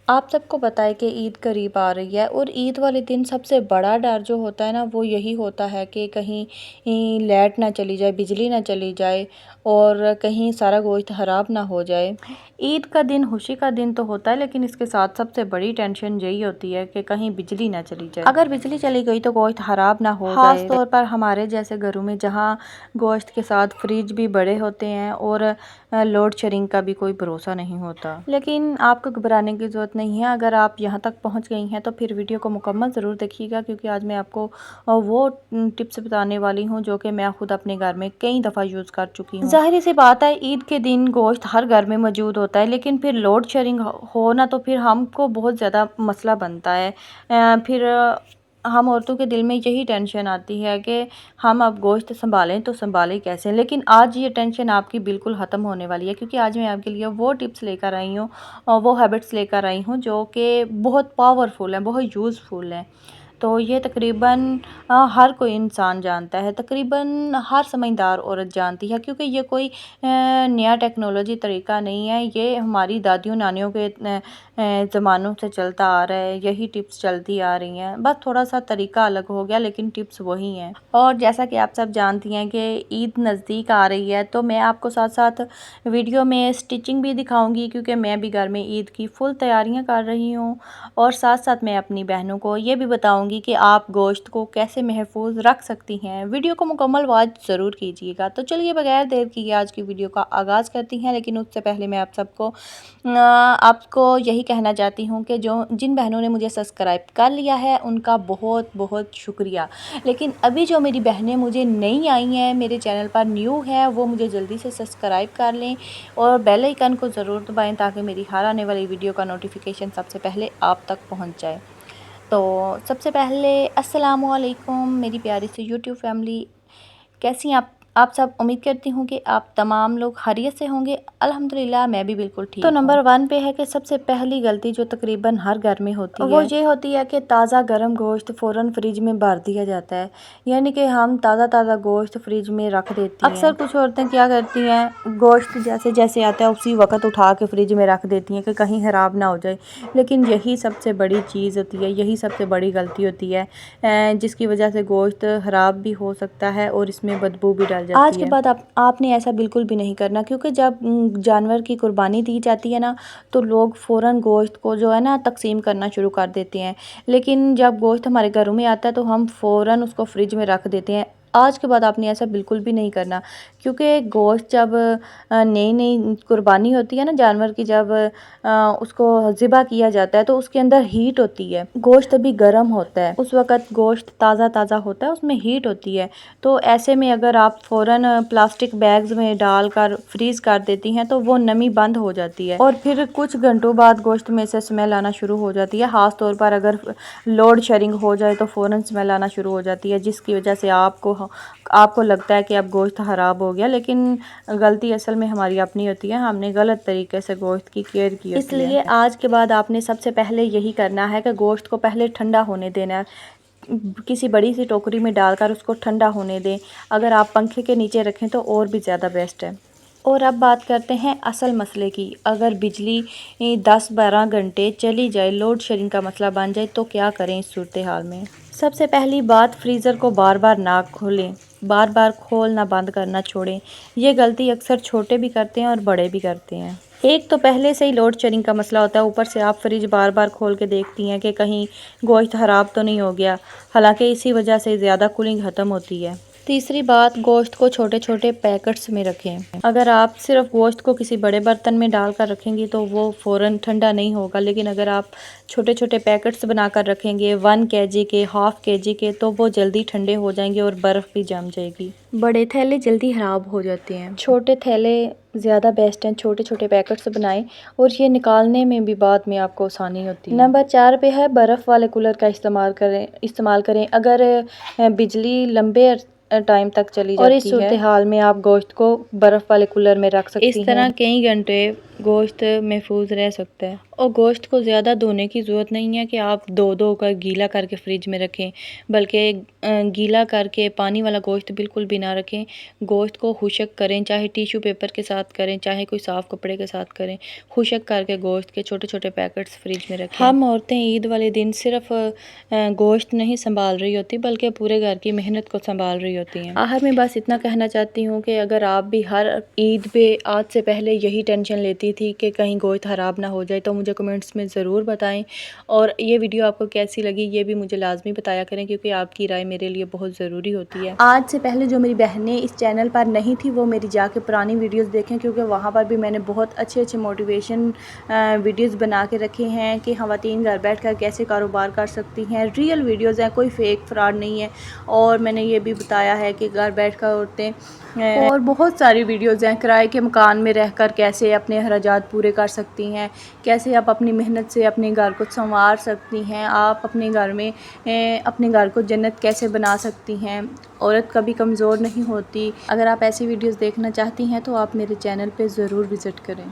آپ سب کو پتہ ہے کہ عید قریب آ رہی ہے، اور عید والے دن سب سے بڑا ڈر جو ہوتا ہے نا وہ یہی ہوتا ہے کہ کہیں لائٹ نہ چلی جائے، بجلی نہ چلی جائے اور کہیں سارا گوشت خراب نہ ہو جائے۔ عید کا دن خوشی کا دن تو ہوتا ہے، لیکن اس کے ساتھ سب سے بڑی ٹینشن یہی ہوتی ہے کہ کہیں بجلی نہ چلی جائے۔ اگر بجلی چلی گئی تو گوشت خراب نہ ہو جائے، خاص طور پر ہمارے جیسے گھروں میں جہاں گوشت کے ساتھ فریج بھی بڑے ہوتے ہیں اور لوڈ شیڈنگ کا بھی کوئی بھروسہ نہیں ہوتا۔ لیکن آپ کو گھبرانے کی ضرورت نہیں ہے، اگر آپ یہاں تک پہنچ گئی ہیں تو پھر ویڈیو کو مکمل ضرور دیکھیے گا، کیونکہ آج میں آپ کو وہ ٹپس بتانے والی ہوں جو کہ میں خود اپنے گھر میں کئی دفعہ یوز کر چکی ہوں۔ ظاہر سی بات ہے، عید کے دن گوشت ہر گھر میں موجود ہوتا ہے، لیکن پھر لوڈ شیڈنگ ہو نا تو پھر ہم کو بہت زیادہ مسئلہ بنتا ہے۔ پھر ہم عورتوں کے دل میں یہی ٹینشن آتی ہے کہ ہم اب گوشت سنبھالیں تو سنبھالیں کیسے۔ لیکن آج یہ ٹینشن آپ کی بالکل ختم ہونے والی ہے، کیونکہ آج میں آپ کے لیے وہ ٹپس لے کر آئی ہوں اور وہ ہیبٹس لے کر آئی ہوں جو کہ بہت پاورفل ہیں، بہت یوزفل ہیں۔ تو یہ تقریباً ہر کوئی انسان جانتا ہے، تقریباً ہر سمجھدار عورت جانتی ہے، کیونکہ یہ کوئی نیا ٹیکنالوجی طریقہ نہیں ہے، یہ ہماری دادیوں نانیوں کے زمانوں سے چلتا آ رہا ہے، یہی ٹپس چلتی آ رہی ہیں، بس تھوڑا سا طریقہ الگ ہو گیا لیکن ٹپس وہی ہیں۔ اور جیسا کہ آپ سب جانتی ہیں کہ عید نزدیک آ رہی ہے، تو میں آپ کو ساتھ ساتھ ویڈیو میں سٹیچنگ بھی دکھاؤں گی، کیونکہ میں بھی گھر میں عید کی فل تیاریاں کر رہی ہوں، اور ساتھ ساتھ میں اپنی بہنوں کو یہ بھی بتاؤں گی کہ آپ گوشت کو کیسے محفوظ رکھ سکتی ہیں۔ ویڈیو کو مکمل واچ ضرور کیجیے گا۔ تو چلیے بغیر دیر کیے آج کی ویڈیو کا آغاز کرتی ہیں، لیکن اس سے پہلے میں آپ کو یہی کہنا چاہتی ہوں کہ جن بہنوں نے مجھے سبسکرائب کر لیا ہے ان کا بہت بہت شکریہ، لیکن ابھی جو میری بہنیں مجھے نئی آئی ہیں، میرے چینل پر نیو ہے، وہ مجھے جلدی سے سبسکرائب کر لیں اور بیل آئیکن کو ضرور دبائیں تاکہ میری ہر آنے والی ویڈیو کا نوٹیفیکیشن سب سے پہلے آپ تک پہنچ جائے۔ تو سب سے پہلے السلام علیکم میری پیاری سی یوٹیوب فیملی، کیسی ہیں آپ سب؟ امید کرتی ہوں کہ آپ تمام لوگ خیریت سے ہوں گے۔ الحمدللہ میں بھی بالکل ٹھیک ہوں۔ تو نمبر 1 پہ ہے کہ سب سے پہلی غلطی جو تقریباً ہر گھر میں ہوتی ہے وہ یہ ہوتی ہے کہ تازہ گرم گوشت فوراً فریج میں بھر دیا جاتا ہے، یعنی کہ ہم تازہ گوشت فریج میں رکھ دیتی ہیں۔ اکثر کچھ عورتیں کیا کرتی ہیں، گوشت جیسے آتا ہے اسی وقت اٹھا کے فریج میں رکھ دیتی ہیں کہ کہیں خراب نہ ہو جائے، لیکن یہی سب سے بڑی چیز ہوتی ہے، یہی سب سے بڑی غلطی ہوتی ہے، جس کی وجہ سے گوشت خراب بھی ہو سکتا ہے اور اس میں بدبو بھی ڈال جاتی ہے۔ آج کے بعد آپ نے ایسا بالکل بھی نہیں کرنا، کیونکہ جب جانور کی قربانی دی جاتی ہے نا تو لوگ فوراً گوشت کو جو ہے نا تقسیم کرنا شروع کر دیتے ہیں، لیکن جب گوشت ہمارے گھروں میں آتا ہے تو ہم فوراً اس کو فریج میں رکھ دیتے ہیں۔ آج کے بعد آپ نے ایسا بالکل بھی نہیں کرنا، کیونکہ گوشت جب نئی قربانی ہوتی ہے نا جانور کی، جب اس کو ذبح کیا جاتا ہے تو اس کے اندر ہیٹ ہوتی ہے، گوشت ابھی گرم ہوتا ہے، اس وقت گوشت تازہ ہوتا ہے، اس میں ہیٹ ہوتی ہے، تو ایسے میں اگر آپ فوراً پلاسٹک بیگز میں ڈال کر فریز کر دیتی ہیں تو وہ نمی بند ہو جاتی ہے، اور پھر کچھ گھنٹوں بعد گوشت میں سے اسمیل آنا شروع ہو جاتی ہے، خاص طور پر اگر لوڈ شیڈنگ ہو جائے تو فوراً اسمیل آنا شروع ہو جاتی ہے، جس کی وجہ سے آپ کو لگتا ہے کہ اب گوشت خراب ہو گیا، لیکن غلطی اصل میں ہماری اپنی ہوتی ہے، ہم نے غلط طریقے سے گوشت کی کیئر کی ہوتی ہے۔ اس لیے آج کے بعد آپ نے سب سے پہلے یہی کرنا ہے کہ گوشت کو پہلے ٹھنڈا ہونے دینا ہے، کسی بڑی سی ٹوکری میں ڈال کر اس کو ٹھنڈا ہونے دیں، اگر آپ پنکھے کے نیچے رکھیں تو اور بھی زیادہ بیسٹ ہے۔ اور اب بات کرتے ہیں اصل مسئلے کی، اگر بجلی 10-12 گھنٹے چلی جائے، لوڈ شیڈنگ کا مسئلہ بن جائے تو کیا کریں اس صورتحال میں؟ سب سے پہلی بات، فریزر کو بار بار نہ کھولیں، بار بار کھولنا بند کرنا چھوڑیں، یہ غلطی اکثر چھوٹے بھی کرتے ہیں اور بڑے بھی کرتے ہیں۔ ایک تو پہلے سے ہی لوڈ شیڈنگ کا مسئلہ ہوتا ہے، اوپر سے آپ فریج بار بار کھول کے دیکھتی ہیں کہ کہیں گوشت خراب تو نہیں ہو گیا، حالانکہ اسی وجہ سے زیادہ کولنگ ختم ہوتی ہے۔ تیسری بات، گوشت کو چھوٹے چھوٹے پیکٹس میں رکھیں، اگر آپ صرف گوشت کو کسی بڑے برتن میں ڈال کر رکھیں گی تو وہ فوراً ٹھنڈا نہیں ہوگا، لیکن اگر آپ چھوٹے چھوٹے پیکٹس بنا کر رکھیں گے 1 kg کے، ½ kg کے، تو وہ جلدی ٹھنڈے ہو جائیں گے اور برف بھی جم جائے گی۔ بڑے تھیلے جلدی خراب ہو جاتے ہیں، چھوٹے تھیلے زیادہ بیسٹ ہیں، چھوٹے چھوٹے پیکٹس بنائیں اور یہ نکالنے میں بھی بعد میں آپ کو آسانی ہوتی ہے۔ نمبر 4 پہ ہے برف والے کولر کا استعمال کریں اگر بجلی لمبے ٹائم تک چلی جاتی ہے، اور اس صورتحال میں آپ گوشت کو برف والے کولر میں رکھ سکتی ہیں، اس طرح کئی گھنٹے گوشت محفوظ رہ سکتا ہے۔ اور گوشت کو زیادہ دھونے کی ضرورت نہیں ہے کہ آپ دھو کر گیلا کر کے فریج میں رکھیں، بلکہ گیلا کر کے پانی والا گوشت بالکل بھی نہ رکھیں۔ گوشت کو خشک کریں، چاہے ٹیشو پیپر کے ساتھ کریں، چاہے کوئی صاف کپڑے کے ساتھ کریں، خشک کر کے گوشت کے چھوٹے چھوٹے پیکٹس فریج میں رکھیں۔ ہم عورتیں عید والے دن صرف گوشت نہیں سنبھال رہی ہوتی بلکہ پورے گھر کی محنت کو سنبھال رہی ہوتی ہیں۔ آخر میں بس اتنا کہنا چاہتی ہوں کہ اگر آپ بھی ہر عید پہ آج سے پہلے یہی ٹینشن لیتی تھی کہ کہیں گوشت خراب نہ ہو جائے تو مجھے کمنٹس میں ضرور بتائیں، اور یہ ویڈیو آپ کو کیسی لگی یہ بھی مجھے لازمی بتایا کریں، کیونکہ آپ کی رائے میرے لیے بہت ضروری ہوتی ہے۔ آج سے پہلے جو میری بہنیں اس چینل پر نہیں تھی وہ میری جا کے پرانی ویڈیوز دیکھیں، کیونکہ وہاں پر بھی میں نے بہت اچھے موٹیویشن ویڈیوز بنا کے رکھے ہیں کہ خواتین گھر بیٹھ کر کیسے کاروبار کر سکتی ہیں۔ ریئل ویڈیوز ہیں، کوئی فیک فراڈ نہیں ہے، اور میں نے یہ بھی بتایا ہے کہ گھر بیٹھ کر عورتیں اور بہت ساری ویڈیوز ہیں کرائے کے مکان میں رہ کر کیسے اپنے اخراجات پورے کر سکتی ہیں، کیسے آپ اپنی محنت سے اپنے گھر کو سنوار سکتی ہیں، آپ اپنے گھر میں اپنے گھر کو جنت کیسے بنا سکتی ہیں۔ عورت کبھی کمزور نہیں ہوتی۔ اگر آپ ایسی ویڈیوز دیکھنا چاہتی ہیں تو آپ میرے چینل پہ ضرور وزٹ کریں۔